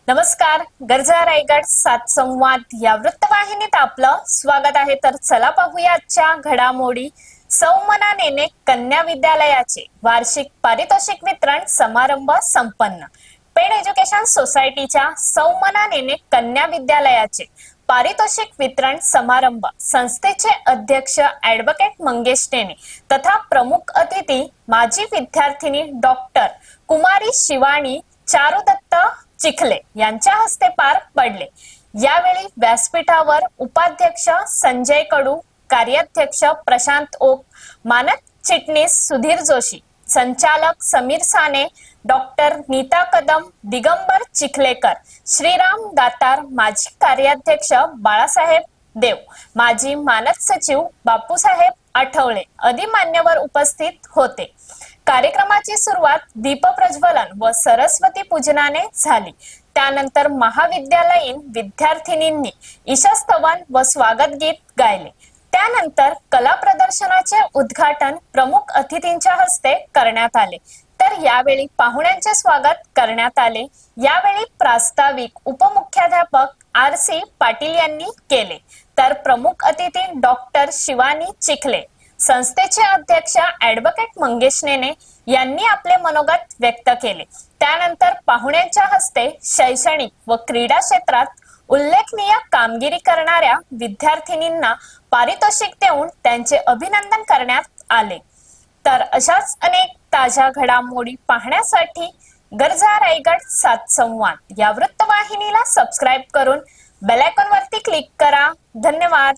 नमस्कार. गरजा रायगड सात संवाद या वृत्तवाहिनीत आपलं स्वागत आहे. तर चला पाहूया आजच्या घडामोडी. सौमना नेने कन्या विद्यालयाचे वार्षिक पारितोषिक वितरण समारंभ संपन्न. पेड एज्युकेशन सोसायटीच्या सौमना नेने कन्या विद्यालयाचे पारितोषिक वितरण समारंभ संस्थेचे अध्यक्ष ॲडव्होकेट मंगेश नेने तथा प्रमुख अतिथी माजी विद्यार्थिनी डॉक्टर कुमारी शिवानी चारुदत्त चिखले यांच्या हस्ते पार पडले. यावेळी व्यासपीठावर उपाध्यक्ष संजय कडू, कार्याध्यक्ष प्रशांत ओक, मानक चिटणीस सुधीर जोशी, संचालक समीर साने, डॉक्टर नीता कदम, दिगंबर चिखलेकर, श्रीराम दातार, माजी कार्याध्यक्ष बाळासाहेब देव, माजी मानद सचिव बापूसाहेब आठवले आदी मान्यवर उपस्थित होते. कार्यक्रमाची सुरुवात दीपप्रज्वलन व सरस्वती पूजनाने झाली. त्यानंतर महाविद्यालयीन विद्यार्थिनींनी ईशस्तवन व स्वागत गीत गायले. त्यानंतर कला प्रदर्शनाचे उद्घाटन प्रमुख अतिथींच्या हस्ते करण्यात आले. तर यावेळी पाहुण्यांचे स्वागत करण्यात आले. यावेळी प्रास्ताविक उपमुख्याध्यापक RC पाटील यांनी केले. तर प्रमुख अतिथी डॉक्टर शिवानी चिखले, संस्थेचे अध्यक्ष ॲडव्होकेट मंगेश नेने यांनी आपले मनोगत व्यक्त केले. त्यानंतर पाहुण्यांच्या हस्ते शैक्षणिक व क्रीडा क्षेत्रात उल्लेखनीय कामगिरी करणाऱ्या विद्यार्थिनींना पारितोषिक देऊन त्यांचे अभिनंदन करण्यात आले. तर अशाच अनेक ताज्या घडामोडी पाहण्यासाठी गरजा रायगड सात संवाद या वृत्तवाहिनीला सबस्क्राईब करून बेल आयकॉन वरती क्लिक करा. धन्यवाद.